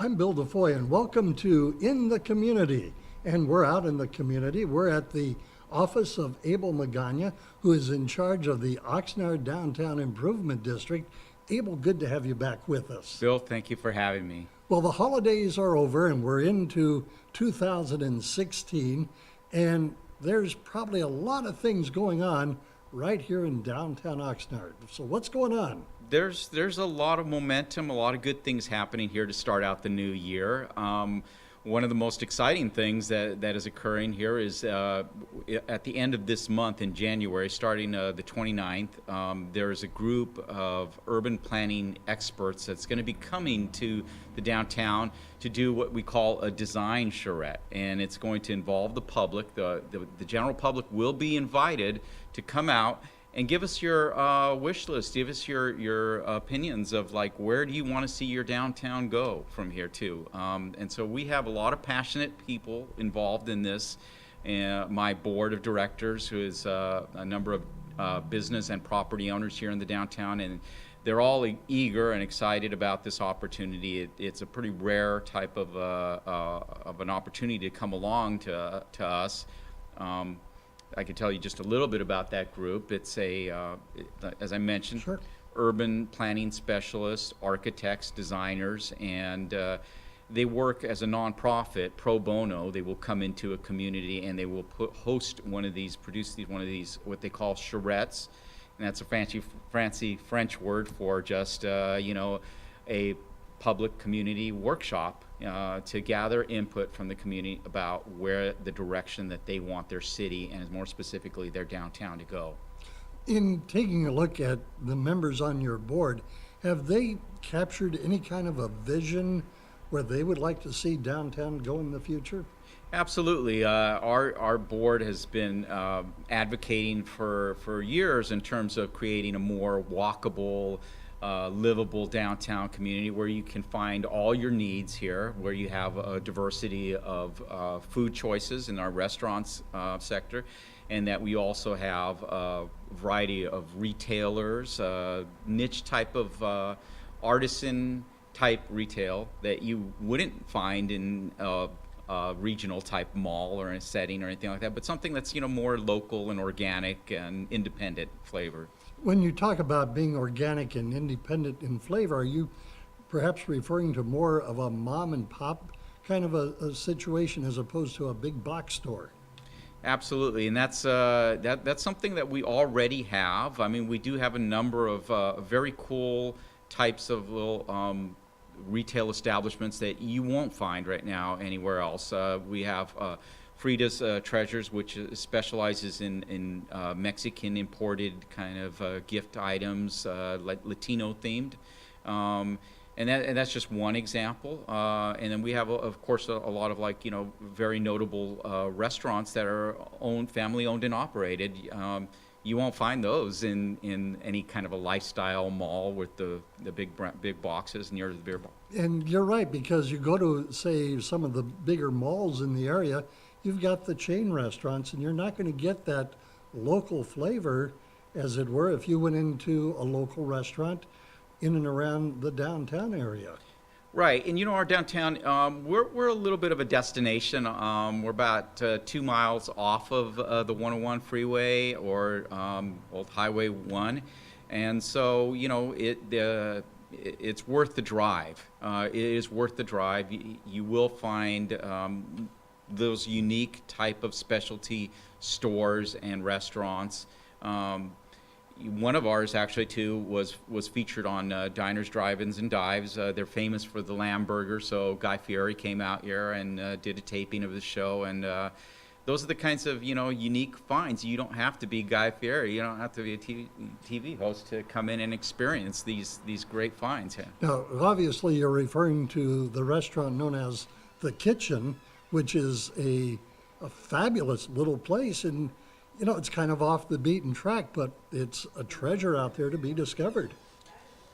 I'm Bill DeFoi, and welcome to In the Community. And we're out in the community. We're at the office of Abel Magaña, who is in charge of the Oxnard Downtown Improvement District. Abel, good to have you back with us. Bill, thank you for having me. Well, the holidays are over, and we're into 2016, and there's probably a lot of things going on right here in downtown Oxnard. So what's going on? There's a lot of momentum, a lot of good things happening here to start out the new year. One of the most exciting things that is occurring here is at the end of this month in January, starting the 29th, there's a group of urban planning experts that's going to be coming to the downtown to do what we call a design charrette. And it's going to involve the public. The general public will be invited to come out and give us your wish list. Give us your opinions of, like, where do you want to see your downtown go from here too. And so we have a lot of passionate people involved in this. My board of directors, who is a number of business and property owners here in the downtown, and they're all eager and excited about this opportunity. It's a pretty rare type of an opportunity to come along to us. I can tell you just a little bit about that group. It's as I mentioned, Sure. Urban planning specialists, architects, designers, and they work as a nonprofit pro bono. They will come into a community and they will produce one of these, what they call charrettes, and that's a fancy French word for just a public community workshop to gather input from the community about where the direction that they want their city, and more specifically their downtown, to go. In taking a look at the members on your board, have they captured any kind of a vision where they would like to see downtown go in the future? Absolutely. Our board has been advocating for years in terms of creating a more walkable, livable downtown community where you can find all your needs here, where you have a diversity of food choices in our restaurants sector, and that we also have a variety of retailers, niche type of artisan type retail that you wouldn't find in a regional type mall or in a setting or anything like that, but something that's more local and organic and independent flavor. When you talk about being organic and independent in flavor, are you perhaps referring to more of a mom and pop kind of a situation as opposed to a big box store? Absolutely, and that's something that we already have. I mean, we do have a number of very cool types of little retail establishments that you won't find right now anywhere else. We have Frida's Treasures, which specializes in Mexican imported kind of gift items, like Latino themed, and that's just one example. And then we have, of course, a lot of very notable restaurants that are family owned and operated. You won't find those in any kind of a lifestyle mall with the big boxes near the beer bar. And you're right, because you go to, say, some of the bigger malls in the area, you've got the chain restaurants, and you're not going to get that local flavor, as it were, if you went into a local restaurant in and around the downtown area. Right, and our downtown, we're a little bit of a destination. We're about 2 miles off of the 101 freeway, or Old Highway 1, and so it's worth the drive. It is worth the drive. You will find those unique type of specialty stores and restaurants. One of ours actually too was featured on Diners, Drive-Ins, and Dives. They're famous for the lamb burger, so Guy Fieri came out here and did a taping of the show, and those are the kinds of unique finds. You don't have to be Guy Fieri. You don't have to be a TV host to come in and experience these great finds. Yeah. Now, obviously, you're referring to the restaurant known as The Kitchen, which is a fabulous little place, and it's kind of off the beaten track, but it's a treasure out there to be discovered.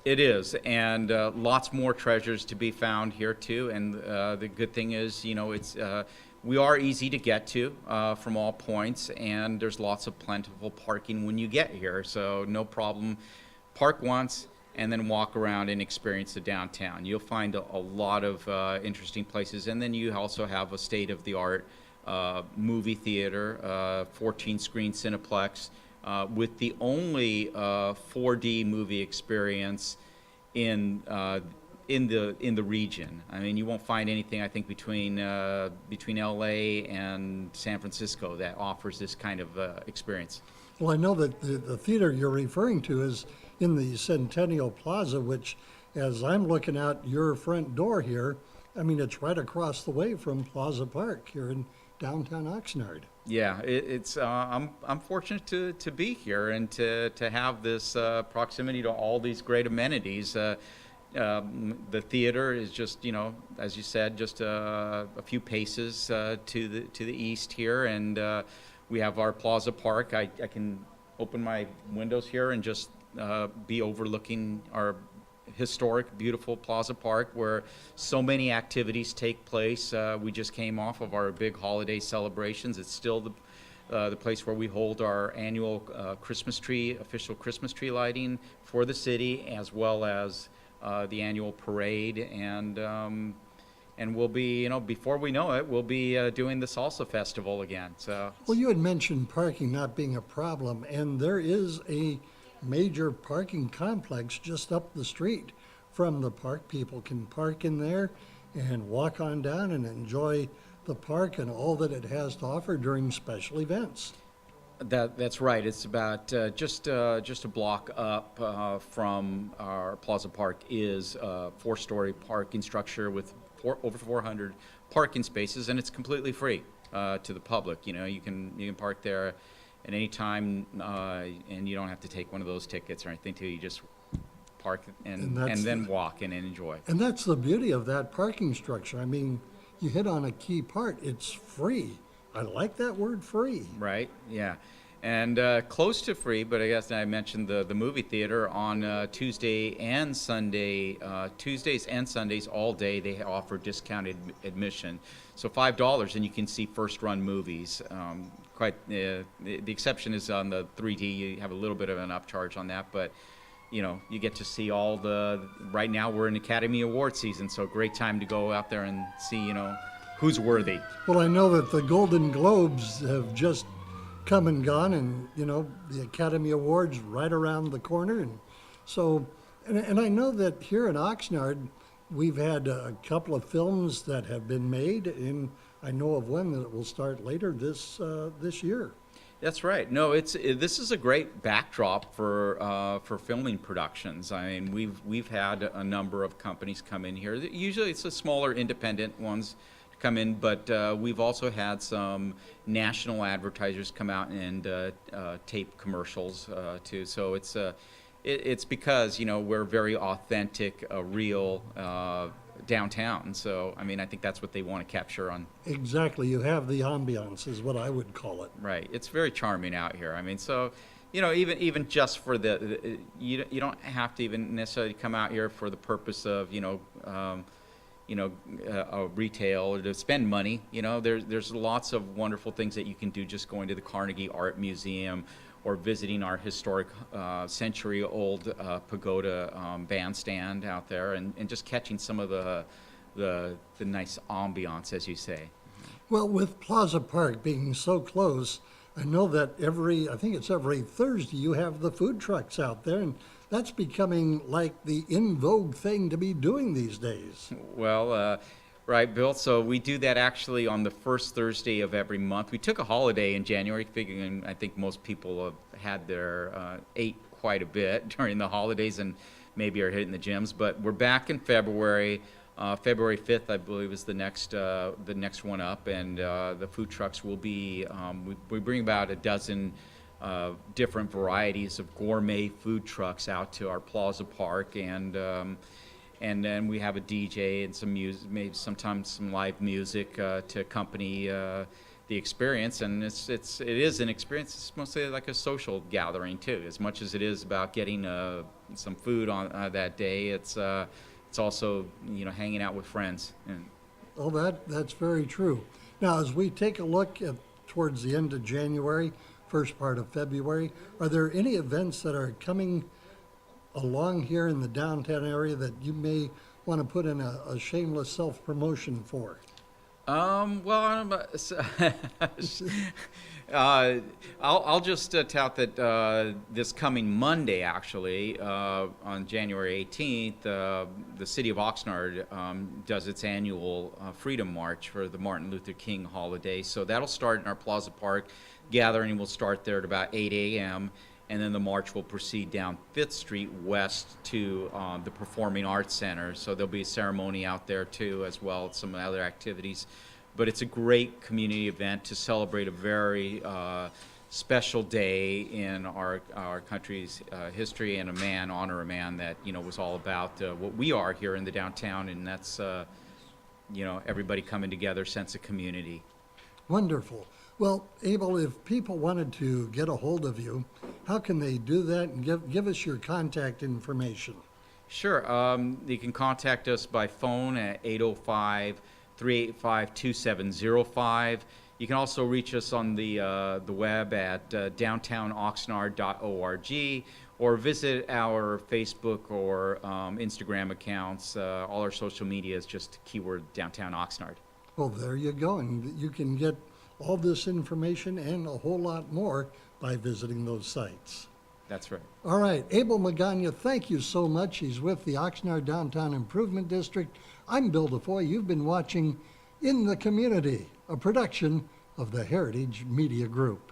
It is, and lots more treasures to be found here too. And the good thing is, we are easy to get to from all points, and there's lots of plentiful parking when you get here, so no problem. Park once and then walk around and experience the downtown. You'll find a lot of interesting places, and then you also have a state-of-the-art movie theater, 14-screen Cineplex, with the only 4D movie experience in the region. I mean, you won't find anything, I think, between LA and San Francisco that offers this kind of experience. Well, I know that the theater you're referring to is in the Centennial Plaza, which, as I'm looking out your front door here, I mean, it's right across the way from Plaza Park here in downtown Oxnard. Yeah, I'm fortunate to be here and to have this proximity to all these great amenities. The theater is just, as you said, just a few paces to the east here, and we have our Plaza Park. I can open my windows here and just be overlooking our historic, beautiful Plaza Park, where so many activities take place. We just came off of our big holiday celebrations. It's still the place where we hold our annual official Christmas tree lighting for the city, as well as the annual parade, and we'll be, before we know it, we'll be doing the Salsa Festival again. So, well, you had mentioned parking not being a problem, and there is a major parking complex just up the street from the park. People can park in there and walk on down and enjoy the park and all that it has to offer during special events. That's right. It's about just a block up from our Plaza Park is a 4-story parking structure with over 400 parking spaces, and it's completely free to the public. You can park there at any time, and you don't have to take one of those tickets or anything. You just park and then walk and enjoy. And that's the beauty of that parking structure. I mean, you hit on a key part. It's free. I like that word, free. Right, yeah. And close to free, but I guess I mentioned the movie theater on Tuesday and Sunday. Tuesdays and Sundays all day they offer discounted admission. So $5 and you can see first-run movies. The exception is on the 3D. You have a little bit of an upcharge on that, but you get to see all right now we're in Academy Award season, so great time to go out there and see, who's worthy. Well, I know that the Golden Globes have just come and gone, and the Academy Awards right around the corner, and so and I know that here in Oxnard we've had a couple of films that have been made, and I know of one that will start later this year. That's right. No, this is a great backdrop for filming productions. I mean, we've had a number of companies come in here. Usually, it's the smaller independent ones come in, but we've also had some national advertisers come out and tape commercials too. So it's because we're very authentic, real downtown. So I mean, I think that's what they want to capture on. Exactly, you have the ambiance, is what I would call it. Right, it's very charming out here. I mean, so even just for you don't have to even necessarily come out here for the purpose of retail or to spend money. There's lots of wonderful things that you can do just going to the Carnegie Art Museum or visiting our historic century-old pagoda bandstand out there and just catching some of the nice ambiance, as you say. Well, with Plaza Park being so close, I know that I think it's every Thursday you have the food trucks out there, and that's becoming like the in vogue thing to be doing these days. Well, right, Bill. So we do that actually on the first Thursday of every month. We took a holiday in January, figuring I think most people have had their ate quite a bit during the holidays and maybe are hitting the gyms. But we're back in February. February 5th, I believe, is the next one up, and the food trucks will be. We bring about a dozen different varieties of gourmet food trucks out to our Plaza Park, and then we have a DJ and some music, maybe sometimes some live music to accompany the experience. And it is an experience. It's mostly like a social gathering too, as much as it is about getting some food on that day. It's also hanging out with friends. Oh, that's very true. Now, as we take a look towards the end of January, first part of February, are there any events that are coming along here in the downtown area that you may want to put in a shameless self-promotion for? Well, I'll just tout that this coming Monday, actually, on January 18th, the city of Oxnard does its annual Freedom March for the Martin Luther King holiday. So that'll start in our Plaza Park. Gathering will start there at about 8 a.m. And then the march will proceed down 5th Street west to the Performing Arts Center. So there'll be a ceremony out there too, as well as some other activities. But it's a great community event to celebrate a very special day in our country's history, and honor a man that, was all about what we are here in the downtown, and that's, everybody coming together, sense of community. Wonderful. Well, Abel, if people wanted to get a hold of you, how can they do that? And give us your contact information. Sure. You can contact us by phone at 805-385-2705. You can also reach us on the web at downtownoxnard.org, or visit our Facebook or Instagram accounts. All our social media is just keyword Downtown Oxnard. Well, there you go. And you can get all this information and a whole lot more by visiting those sites. That's right. All right. Abel Magaña, thank you so much. He's with the Oxnard Downtown Improvement District. I'm Bill DeFoi. You've been watching In the Community, a production of the Heritage Media Group.